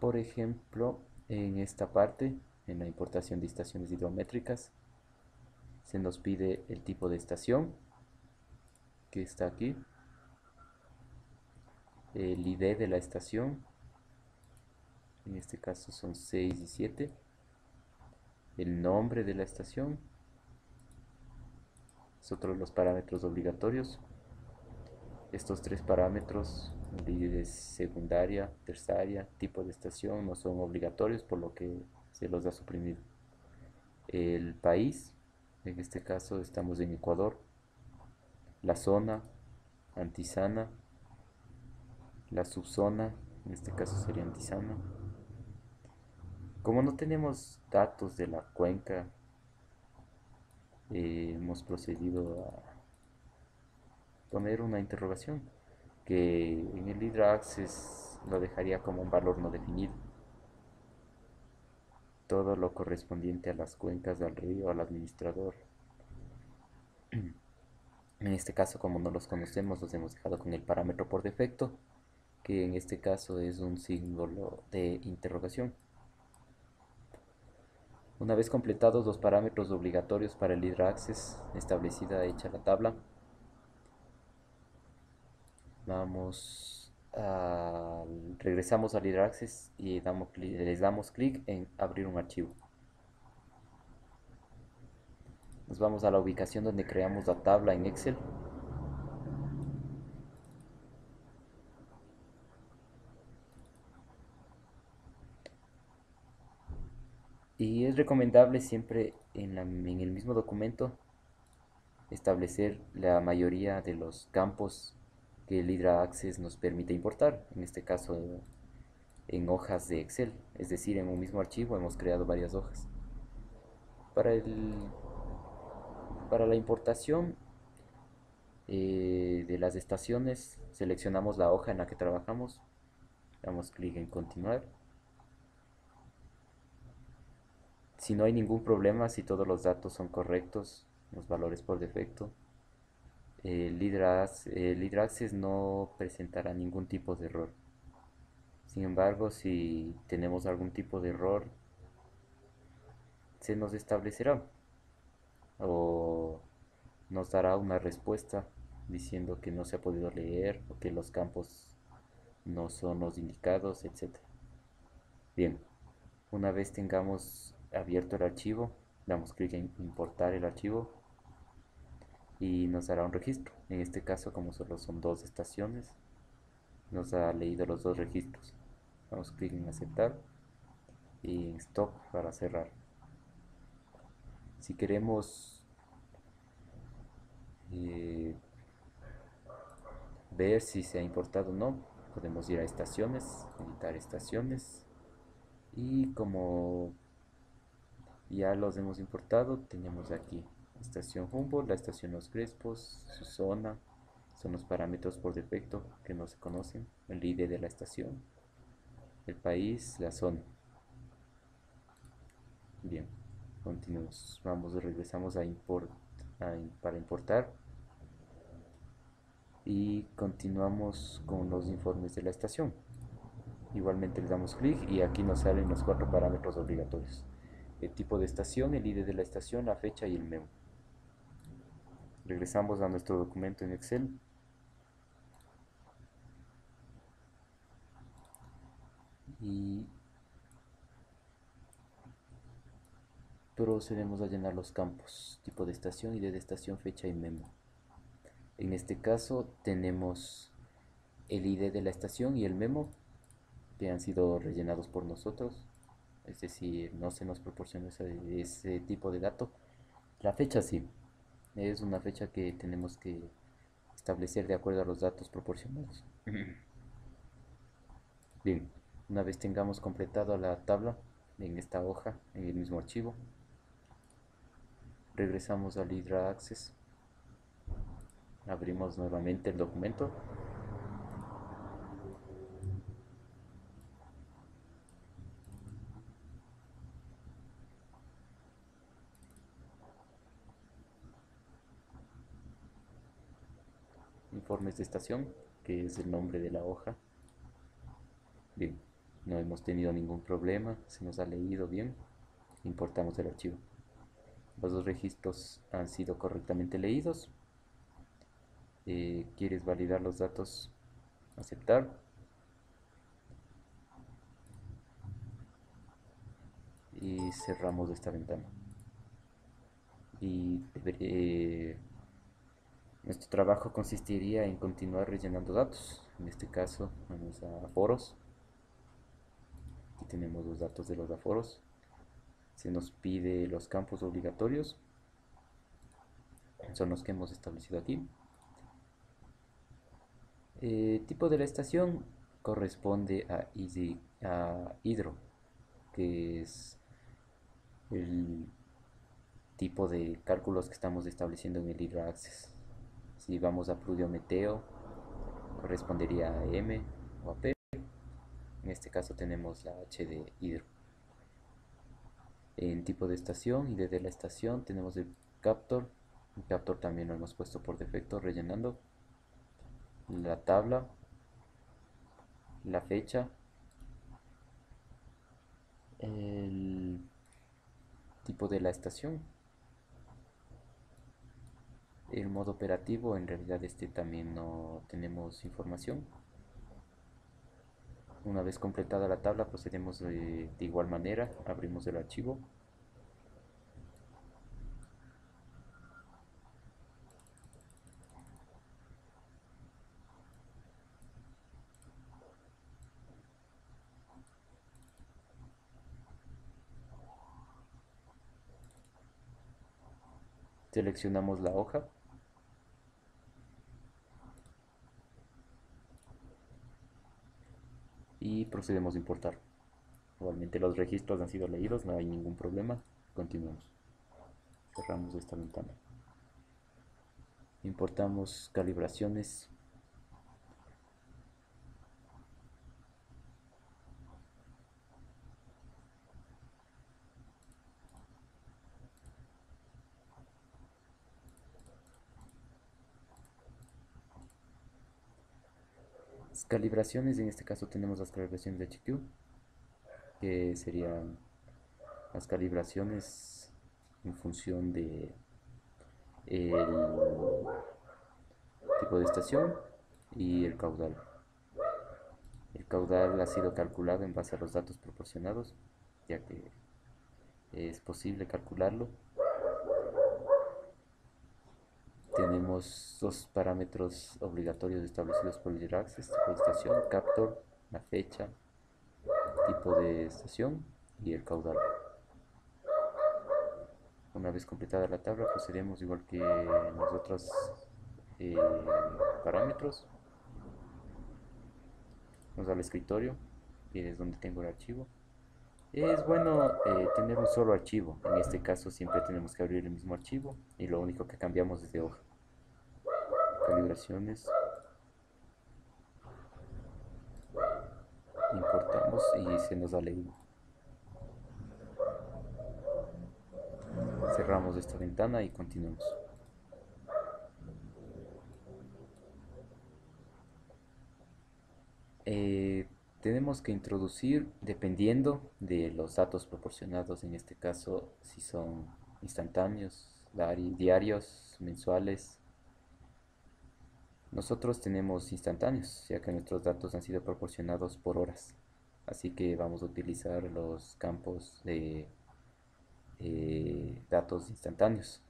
Por ejemplo, en esta parte, en la importación de estaciones hidrométricas, se nos pide el tipo de estación que está aquí, el ID de la estación, en este caso son 6 y 7, el nombre de la estación, es otro de los parámetros obligatorios. Estos tres parámetros, de secundaria, terciaria, tipo de estación, no son obligatorios, por lo que se los ha suprimido. El país, en este caso estamos en Ecuador. La zona, antisana. La subzona, en este caso sería antisana. Como no tenemos datos de la cuenca, hemos procedido a poner una interrogación que en el Hydra Access lo dejaría como un valor no definido. Todo lo correspondiente a las cuencas del río al administrador. En este caso, como no los conocemos, los hemos dejado con el parámetro por defecto, que en este caso es un símbolo de interrogación. Una vez completados los parámetros obligatorios para el Hydra Access, establecida hecha la tabla, regresamos al Hydra Access y les damos clic en abrir un archivo. Nos vamos a la ubicación donde creamos la tabla en Excel. Y es recomendable siempre en el mismo documento establecer la mayoría de los campos que el Hydra Access nos permite importar. En este caso, en hojas de Excel, es decir, en un mismo archivo hemos creado varias hojas. Para, el, para la importación de las estaciones, seleccionamos la hoja en la que trabajamos, damos clic en continuar. Si no hay ningún problema, si todos los datos son correctos, los valores por defecto, el Hydra Access no presentará ningún tipo de error. Sin embargo, si tenemos algún tipo de error, se nos establecerá o nos dará una respuesta diciendo que no se ha podido leer o que los campos no son los indicados, etc. Bien, una vez tengamos abierto el archivo, damos clic en importar el archivo y nos dará un registro. En este caso, como solo son dos estaciones, nos ha leído los dos registros. Damos clic en aceptar y en stop para cerrar. Si queremos eh, ver si se ha importado o no, podemos ir a estaciones, editar estaciones, y como ya los hemos importado, tenemos aquí estación Humboldt, la estación Los Crespos, su zona, son los parámetros por defecto que no se conocen, el ID de la estación, el país, la zona. Bien, continuamos, regresamos para importar y continuamos con los informes de la estación. Igualmente le damos clic y aquí nos salen los cuatro parámetros obligatorios: el tipo de estación, el ID de la estación, la fecha y el memo. Regresamos a nuestro documento en Excel y procedemos a llenar los campos: tipo de estación, ID de estación, fecha y memo. En este caso tenemos el ID de la estación y el memo que han sido rellenados por nosotros, es decir, no se nos proporciona ese tipo de dato. La fecha sí, es una fecha que tenemos que establecer de acuerdo a los datos proporcionados. Bien, una vez tengamos completado la tabla en esta hoja, en el mismo archivo, regresamos al Hydra Access, abrimos nuevamente el documento informes de estación, que es el nombre de la hoja. Bien, No hemos tenido ningún problema, se nos ha leído bien, importamos el archivo. Los dos registros han sido correctamente leídos. ¿Quieres validar los datos? Aceptar. Y cerramos esta ventana. Y nuestro trabajo consistiría en continuar rellenando datos. En este caso, vamos a foros. Aquí tenemos los datos de los aforos. Se nos pide los campos obligatorios. Son los que hemos establecido aquí. Tipo de la estación corresponde a hidro, que es el tipo de cálculos que estamos estableciendo en el hidroaccess. Si vamos a pluviometeo, correspondería a M o a P. En este caso tenemos la H de hidro. En tipo de estación y desde la estación tenemos el captor. El captor también lo hemos puesto por defecto rellenando la tabla, la fecha, el tipo de la estación, el modo operativo. En realidad este también no tenemos información. Una vez completada la tabla procedemos de igual manera, abrimos el archivo. Seleccionamos la hoja y procedemos a importar. Igualmente los registros han sido leídos, no hay ningún problema. Continuamos. Cerramos esta ventana. Importamos calibraciones. Las calibraciones, en este caso tenemos las calibraciones de HQ, que serían las calibraciones en función de el tipo de estación y el caudal. El caudal ha sido calculado en base a los datos proporcionados, ya que es posible calcularlo. Tenemos dos parámetros obligatorios establecidos por el hidroaccess: tipo de estación, captor, la fecha, tipo de estación y el caudal. Una vez completada la tabla procedemos igual que en los otros eh, parámetros. Vamos al escritorio, que es donde tengo el archivo. Es bueno tener un solo archivo. En este caso siempre tenemos que abrir el mismo archivo y lo único que cambiamos es de hoja. Calibraciones. Importamos y se nos ha leído. Cerramos esta ventana y continuamos. Eh, Tenemos que introducir, dependiendo de los datos proporcionados, en este caso si son instantáneos, diarios, mensuales. Nosotros tenemos instantáneos, ya que nuestros datos han sido proporcionados por horas. Así que vamos a utilizar los campos de datos instantáneos.